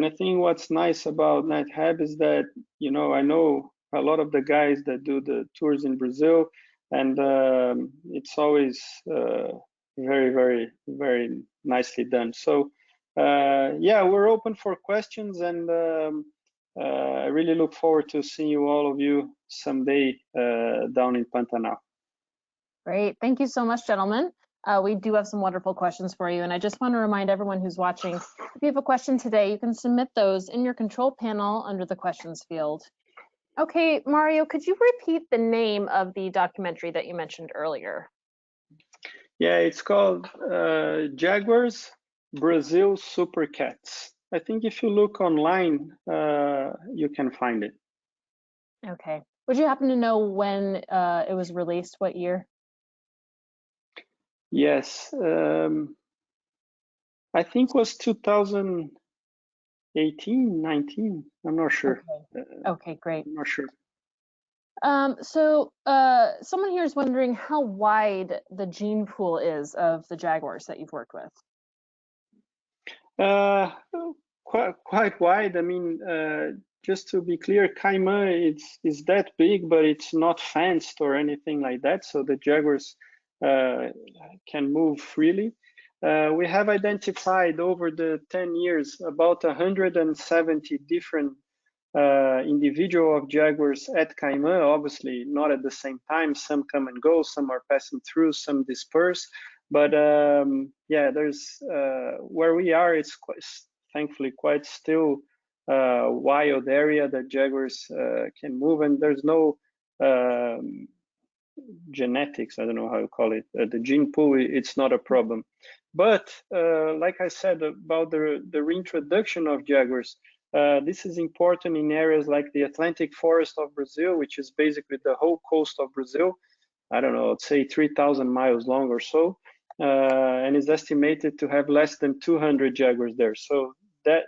I think what's nice about Nat Hab is that, I know a lot of the guys that do the tours in Brazil, and it's always very, very, very nicely done. So yeah, we're open for questions, and I really look forward to seeing all of you someday down in Pantanal. Great. Thank you so much, gentlemen. We do have some wonderful questions for you. And I just want to remind everyone who's watching, if you have a question today, you can submit those in your control panel under the questions field. Okay, Mario, could you repeat the name of the documentary that you mentioned earlier? Yeah, it's called Jaguars, Brazil Super Cats. I think if you look online, you can find it. Okay. Would you happen to know when it was released, what year? Yes, I think it was 2018, 19. I'm not sure. Okay, great. I'm not sure. So someone here is wondering how wide the gene pool is of the jaguars that you've worked with. Quite wide. I mean, just to be clear, Caiman is that big, but it's not fenced or anything like that. So the jaguars can move freely. We have identified over the 10 years about 170 different individual of jaguars at Caiman, obviously not at the same time. Some come and go, some are passing through, some disperse. But yeah, there's where we are, it's thankfully quite still wild area that jaguars can move, and there's no genetics, I don't know how you call it, the gene pool, it's not a problem. But like I said about the reintroduction of jaguars, this is important in areas like the Atlantic forest of Brazil, which is basically the whole coast of Brazil. I don't know, let's say 3,000 miles long or so, and is estimated to have less than 200 jaguars there. So that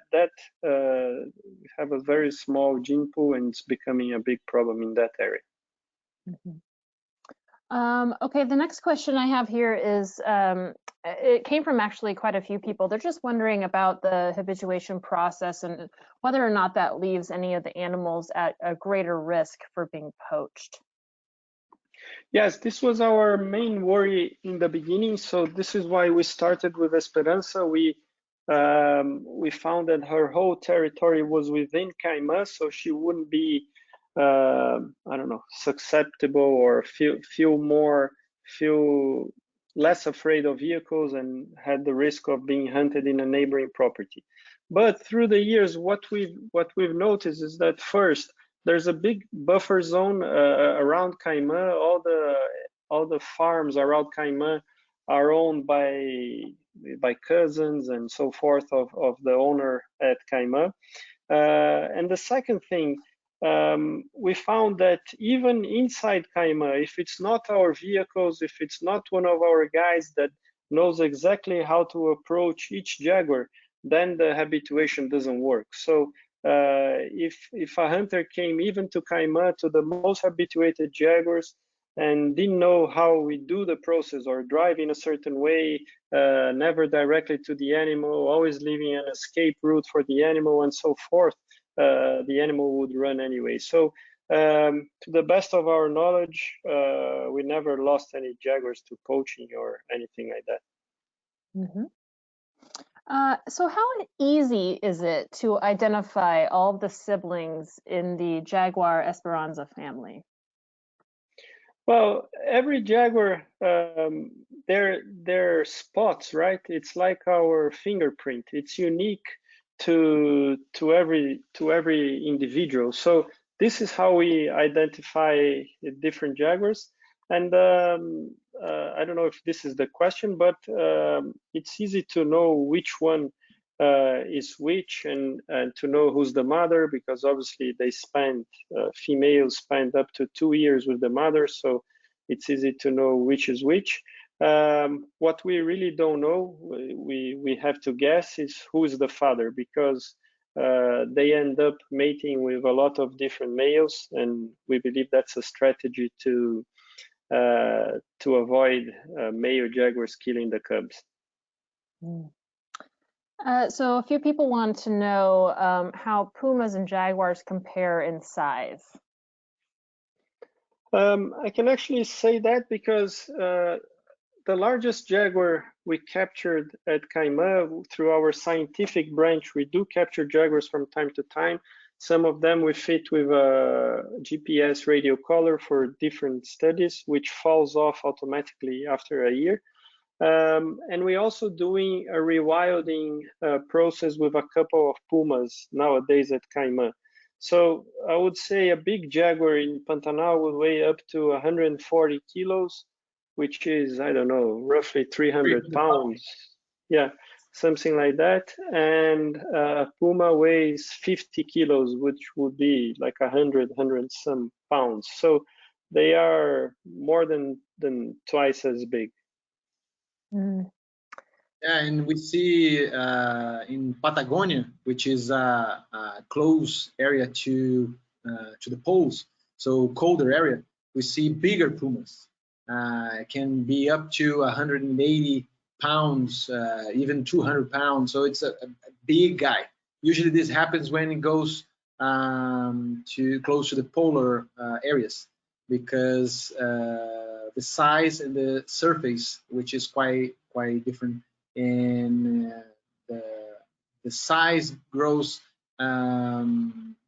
have a very small gene pool, and it's becoming a big problem in that area. Mm-hmm. Okay, the next question I have here is, it came from actually quite a few people. They're just wondering about the habituation process and whether or not that leaves any of the animals at a greater risk for being poached. Yes, this was our main worry in the beginning. So this is why we started with Esperanza. We found that her whole territory was within Caiman, so she wouldn't be I don't know, susceptible or feel less afraid of vehicles and had the risk of being hunted in a neighboring property. But through the years, what we've noticed is that first, there's a big buffer zone around Caiman. All the farms around Caiman are owned by cousins and so forth of the owner at Caiman. And the second thing, we found that even inside Caiman, if it's not our vehicles, if it's not one of our guys that knows exactly how to approach each jaguar, then the habituation doesn't work. So if a hunter came even to Caiman, to the most habituated jaguars, and didn't know how we do the process or drive in a certain way, never directly to the animal, always leaving an escape route for the animal and so forth, the animal would run anyway. So to the best of our knowledge, we never lost any jaguars to poaching or anything like that. Mm-hmm. So how easy is it to identify all the siblings in the Jaguar Esperanza family? Well, every jaguar, their spots, right? It's like our fingerprint. It's unique to every individual. So this is how we identify different jaguars. And I don't know if this is the question, but it's easy to know which one is which, and to know who's the mother, because obviously they females spend up to 2 years with the mother, so it's easy to know which is which. What we really don't know, we have to guess, is who is the father, because they end up mating with a lot of different males, and we believe that's a strategy to avoid male jaguars killing the cubs. So a few people want to know how pumas and jaguars compare in size. I can actually say that because the largest jaguar we captured at Caiman, through our scientific branch, we do capture jaguars from time to time. Some of them we fit with a GPS radio collar for different studies, which falls off automatically after a year. And we're also doing a rewilding process with a couple of pumas nowadays at Caiman. So I would say a big jaguar in Pantanal would weigh up to 140 kilos, which is, I don't know, roughly 300 pounds. Yeah, something like that. And a puma weighs 50 kilos, which would be like 100 some pounds. So they are more than twice as big. Mm. Yeah, and we see in Patagonia, which is a close area to the poles, so colder area, we see bigger pumas. It can be up to 180 pounds, even 200 pounds. So it's a big guy. Usually this happens when it goes to close to the polar areas, because the size and the surface, which is quite different, and the size grows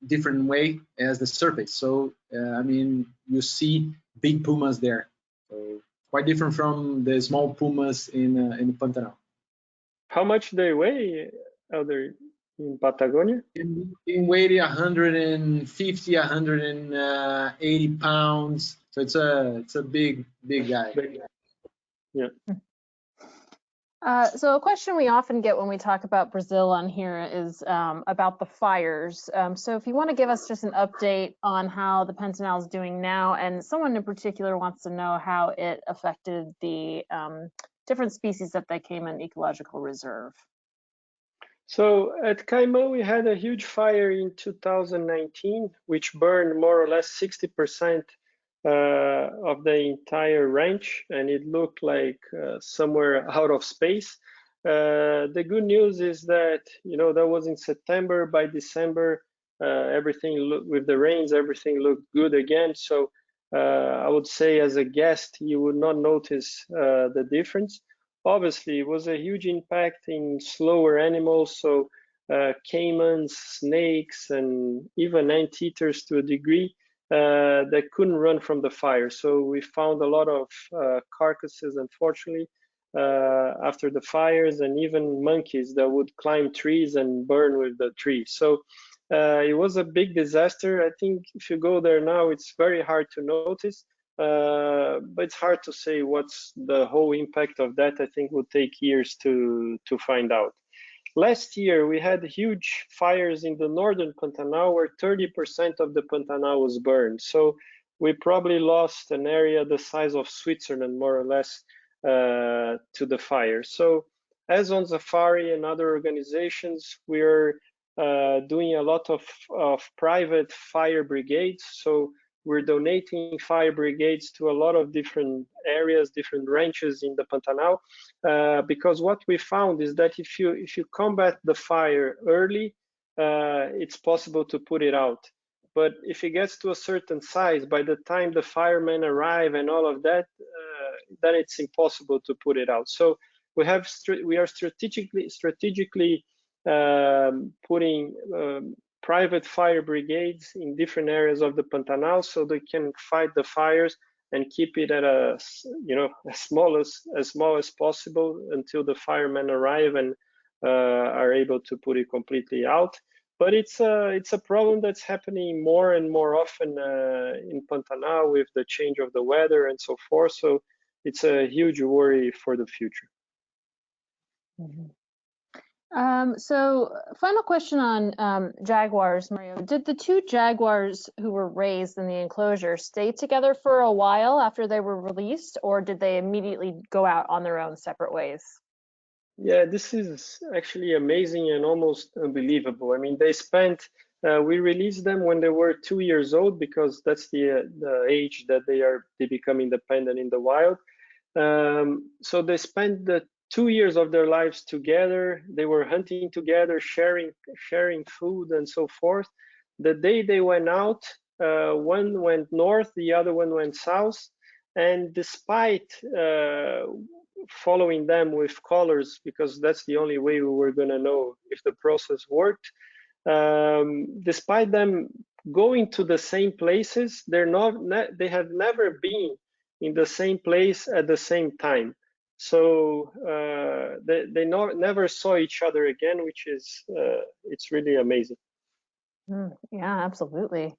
different way as the surface. So I mean, you see big pumas there, so quite different from the small pumas in the Pantanal. How much they weigh, Elder? in Patagonia? In weight 150, 180 pounds. So it's a big guy. Yeah. So a question we often get when we talk about Brazil on here is about the fires. So if you want to give us just an update on how the Pantanal is doing now, and someone in particular wants to know how it affected the different species at the Caiman Ecological Reserve. So at Caiman, we had a huge fire in 2019, which burned more or less 60% of the entire ranch, and it looked like somewhere out of space. The good news is that, that was in September. By December, everything with the rains, everything looked good again. So I would say, as a guest, you would not notice the difference. Obviously, it was a huge impact in slower animals, so caimans, snakes, and even anteaters to a degree that couldn't run from the fire. So we found a lot of carcasses, unfortunately, after the fires, and even monkeys that would climb trees and burn with the trees. So it was a big disaster. I think if you go there now, it's very hard to notice. But it's hard to say what's the whole impact of that. I think will take years to find out. Last year, we had huge fires in the northern Pantanal where 30% of the Pantanal was burned. So we probably lost an area the size of Switzerland, more or less, to the fire. So as Onçafari and other organizations, we're doing a lot of private fire brigades. So we're donating fire brigades to a lot of different areas, different ranches in the Pantanal, because what we found is that if you combat the fire early, it's possible to put it out. But if it gets to a certain size, by the time the firemen arrive and all of that, then it's impossible to put it out. So we are strategically putting private fire brigades in different areas of the Pantanal so they can fight the fires and keep it at as small as possible until the firemen arrive and are able to put it completely out. But it's a problem that's happening more and more often in Pantanal with the change of the weather and so forth. So it's a huge worry for the future. Mm-hmm. So final question on jaguars, Mario. Did the two jaguars who were raised in the enclosure stay together for a while after they were released, or did they immediately go out on their own separate ways? Yeah, this is actually amazing and almost unbelievable. I mean, they spent, we released them when they were 2 years old, because that's the age that they become independent in the wild. So they spent the 2 years of their lives together. They were hunting together, sharing food and so forth. The day they went out, one went north, the other one went south. And despite following them with collars, because that's the only way we were going to know if the process worked, despite them going to the same places, they have never been in the same place at the same time. So they never saw each other again, which is it's really amazing. Yeah, absolutely.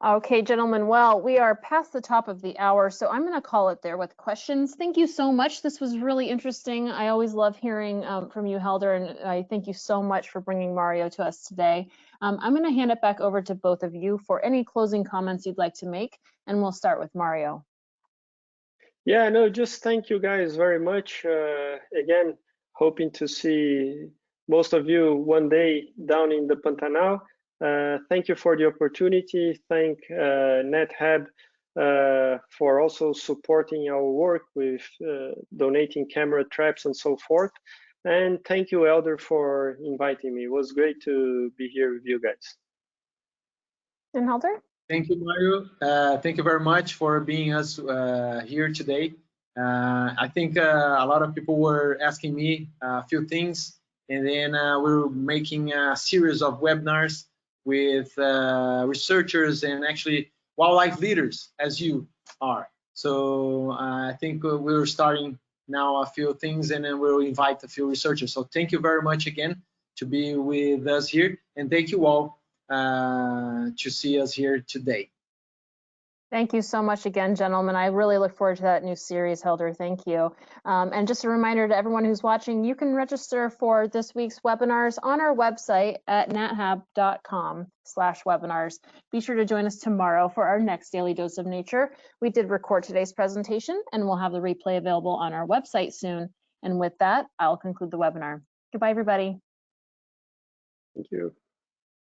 Okay, gentlemen, well, we are past the top of the hour, so I'm going to call it there with questions. Thank you so much. This was really interesting. I always love hearing from you, Helder, and I thank you so much for bringing Mario to us today. I'm going to hand it back over to both of you for any closing comments you'd like to make, and we'll start with Mario. Yeah, no, just thank you guys very much. Again, hoping to see most of you one day down in the Pantanal. Thank you for the opportunity. Thank Nat Hab for also supporting our work with donating camera traps and so forth. And thank you, Elder, for inviting me. It was great to be here with you guys. And Helder? Thank you, Mario. Thank you very much for being us here today. I think a lot of people were asking me a few things, and then we were making a series of webinars with researchers and actually wildlife leaders, as you are. So I think we're starting now a few things, and then we'll invite a few researchers. So thank you very much again. to be with us here, and thank you all to see us here today. Thank you so much again, gentlemen. I really look forward to that new series, Helder. Thank you. And just a reminder to everyone who's watching, you can register for this week's webinars on our website at nathab.com/webinars. Be sure to join us tomorrow for our next Daily Dose of Nature. We did record today's presentation, and we'll have the replay available on our website soon. And with that, I'll conclude the webinar. Goodbye, everybody. Thank you.